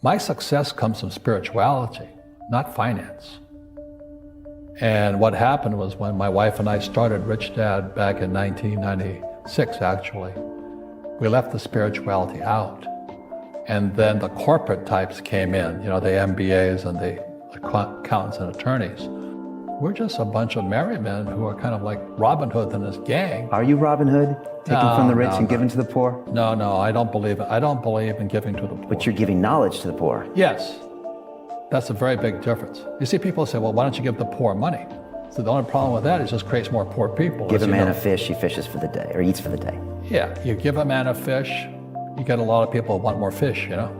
My success comes from spirituality, not finance. And what happened was when my wife and I started Rich Dad back in 1996, actually, we left the spirituality out. And then the corporate types came in, you know, the MBAs and the accountants and attorneys. We're just a bunch of married men who are kind of like Robin Hood and his gang. Are you Robin Hood? Taking from the rich and giving to the poor? No, I don't believe it. I don't believe in giving to the poor. But you're giving knowledge to the poor. Yes. That's a very big difference. You see, people say, well, why don't you give the poor money? So the only problem with that is it just creates more poor people. Give a man a fish, he fishes for the day, or eats for the day. Yeah, you give a man a fish, you get a lot of people who want more fish, you know?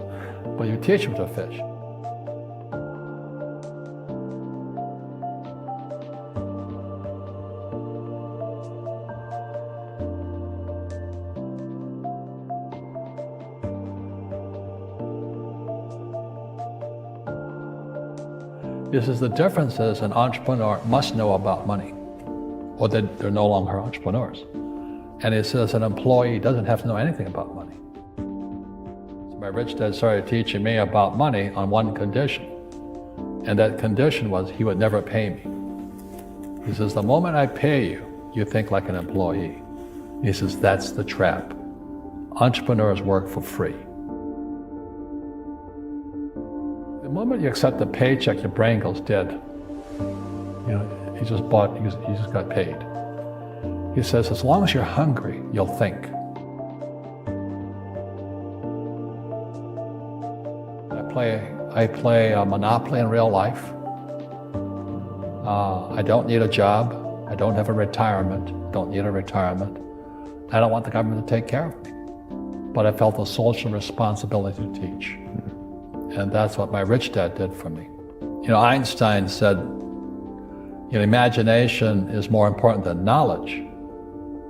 But you teach them to fish. This is the difference is an entrepreneur must know about money, or they're no longer entrepreneurs. And it says an employee doesn't have to know anything about money. So my rich dad started teaching me about money on one condition. And that condition was he would never pay me. He says, the moment I pay you, you think like an employee. He says, that's the trap. Entrepreneurs work for free. The moment you accept the paycheck, your brain goes dead. You know, you just got paid. He says, as long as you're hungry, you'll think. I play Monopoly in real life. I don't need a job. I don't have a retirement. Don't need a retirement. I don't want the government to take care of me. But I felt a social responsibility to teach. And that's what my rich dad did for me. You know, Einstein said, you know, imagination is more important than knowledge,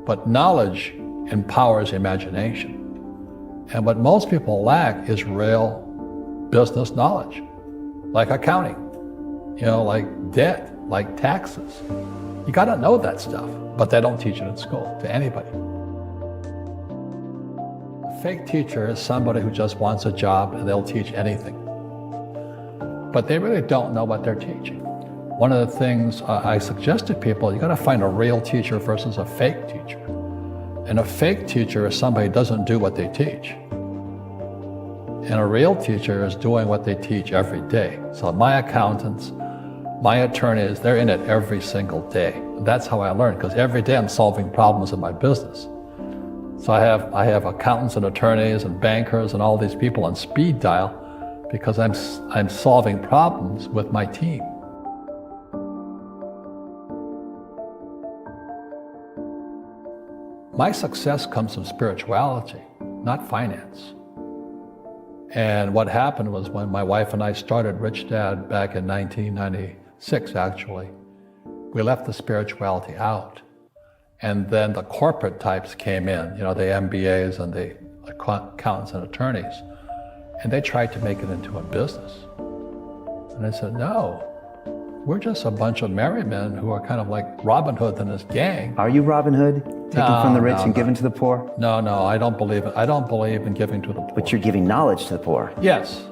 but knowledge empowers imagination. And what most people lack is real business knowledge, like accounting, you know, like debt, like taxes. You gotta know that stuff, but they don't teach it in school to anybody. A fake teacher is somebody who just wants a job and they'll teach anything. But they really don't know what they're teaching. One of the things I suggest to people, you gotta find a real teacher versus a fake teacher. And a fake teacher is somebody who doesn't do what they teach. And a real teacher is doing what they teach every day. So my accountants, my attorneys, they're in it every single day. That's how I learn, because every day I'm solving problems in my business. So I have accountants and attorneys and bankers and all these people on speed dial because I'm solving problems with my team. My success comes from spirituality, not finance. And what happened was when my wife and I started Rich Dad back in 1996, actually, we left the spirituality out. And then the corporate types came in, you know, the MBAs and the accountants and attorneys, and they tried to make it into a business. And I said, no, we're just a bunch of married men who are kind of like Robin Hood and his gang. Are you Robin Hood? Taking from the rich and giving to the poor? No, I don't believe it. I don't believe in giving to the poor. But you're giving knowledge to the poor. Yes.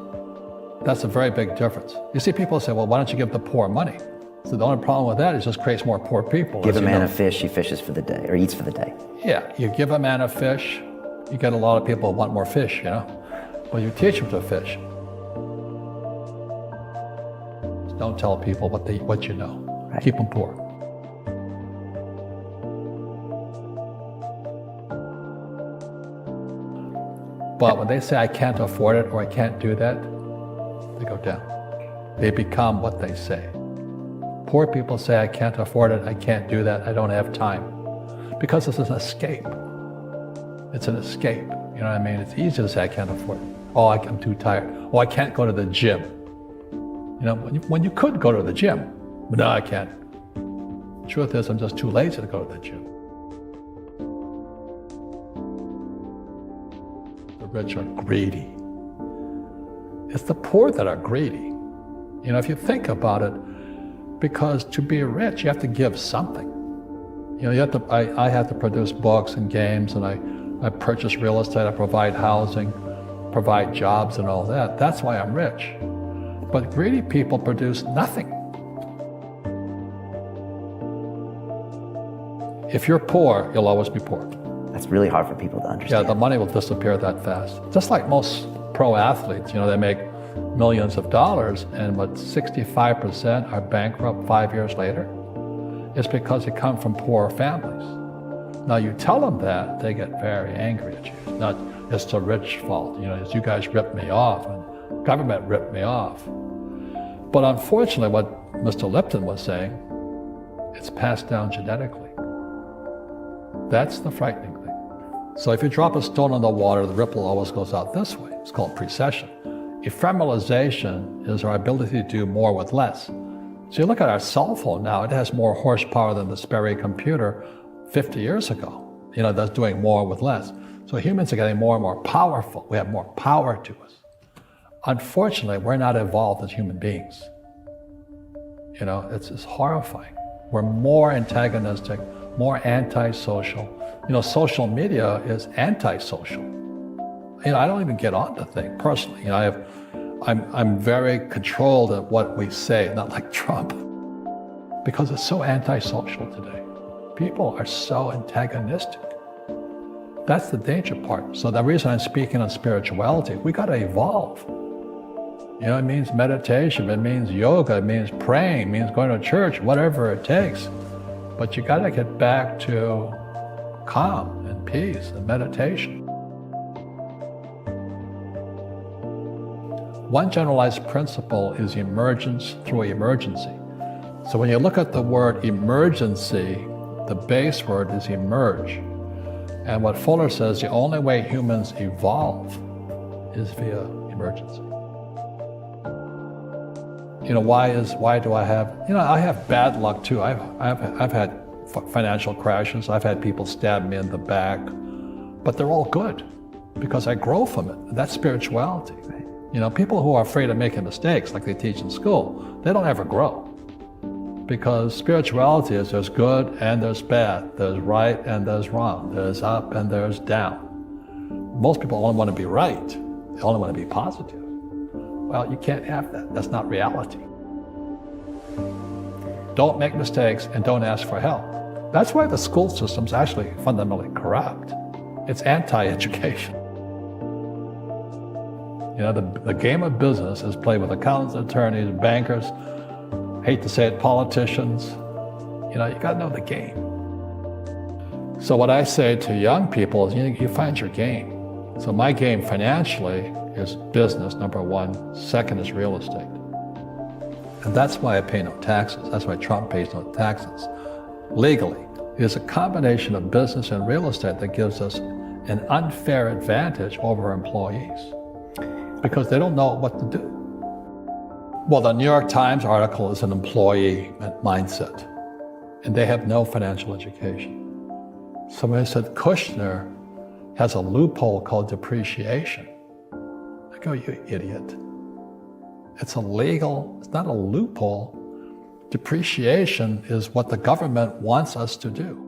That's a very big difference. You see, people say, well, why don't you give the poor money? So the only problem with that is it just creates more poor people. Give a man a fish, he fishes for the day, or eats for the day. Yeah, you give a man a fish, you get a lot of people who want more fish, you know? Well, you teach them to fish. Just don't tell people what you know. Right. Keep them poor. But when they say, I can't afford it or I can't do that, they go down. They become what they say. Poor people say, I can't afford it, I can't do that, I don't have time. Because it's an escape. It's an escape, you know what I mean? It's easy to say, I can't afford it. Oh, I'm too tired. Oh, I can't go to the gym. You know, when you could go to the gym, but no, I can't. The truth is, I'm just too lazy to go to the gym. The rich are greedy. It's the poor that are greedy. You know, if you think about it, because to be rich, you have to give something. You know, I have to produce books and games, and I purchase real estate, I provide housing. provide jobs and all that. That's why I'm rich. But greedy people produce nothing. If you're poor, you'll always be poor. That's really hard for people to Yeah, understand. the money will disappear that fast. Just like most pro athletes, they make millions of dollars, and 65% are bankrupt 5 years later. It's because they come from poor families. Now you tell them that, they get very angry at you. Not, it's the rich fault, it's you guys ripped me off, and government ripped me off. But unfortunately, what Mr. Lipton was saying, it's passed down genetically. That's the frightening thing. So if you drop a stone in the water, the ripple always goes out this way. It's called precession. Ephemeralization is our ability to do more with less. So you look at our cell phone now, it has more horsepower than the Sperry computer 50 years ago. That's doing more with less. So humans are getting more and more powerful. We have more power to us. Unfortunately, we're not evolved as human beings. It's horrifying. We're more antagonistic, more antisocial. Social media is antisocial. I don't even get on the thing personally. I'm very controlled at what we say, not like Trump, because it's so antisocial today. People are so antagonistic. That's the danger part. So the reason I'm speaking on spirituality, we got to evolve. It means meditation, it means yoga, it means praying, it means going to church, whatever it takes. But you got to get back to calm and peace and meditation. One generalized principle is emergence through emergency. So when you look at the word emergency, the base word is emerge. And what Fuller says, the only way humans evolve is via emergency. Why do I have, I have bad luck too. I've had financial crashes. I've had people stab me in the back, but they're all good because I grow from it. That's spirituality. People who are afraid of making mistakes, like they teach in school, they don't ever grow. Because spirituality is there's good and there's bad, there's right and there's wrong, there's up and there's down. Most people only want to be right. They only want to be positive. Well, you can't have that. That's not reality. Don't make mistakes and don't ask for help. That's why the school system's actually fundamentally corrupt. It's anti-education. The game of business is played with accountants, attorneys, bankers, hate to say it, politicians. You got to know the game. So what I say to young people is, you find your game. So my game financially is business, number one. Second is real estate. And that's why I pay no taxes. That's why Trump pays no taxes. Legally, it is a combination of business and real estate that gives us an unfair advantage over employees because they don't know what to do. Well, the New York Times article is an employee mindset, and they have no financial education. Somebody said Kushner has a loophole called depreciation. I go, you idiot. It's illegal, it's not a loophole. Depreciation is what the government wants us to do.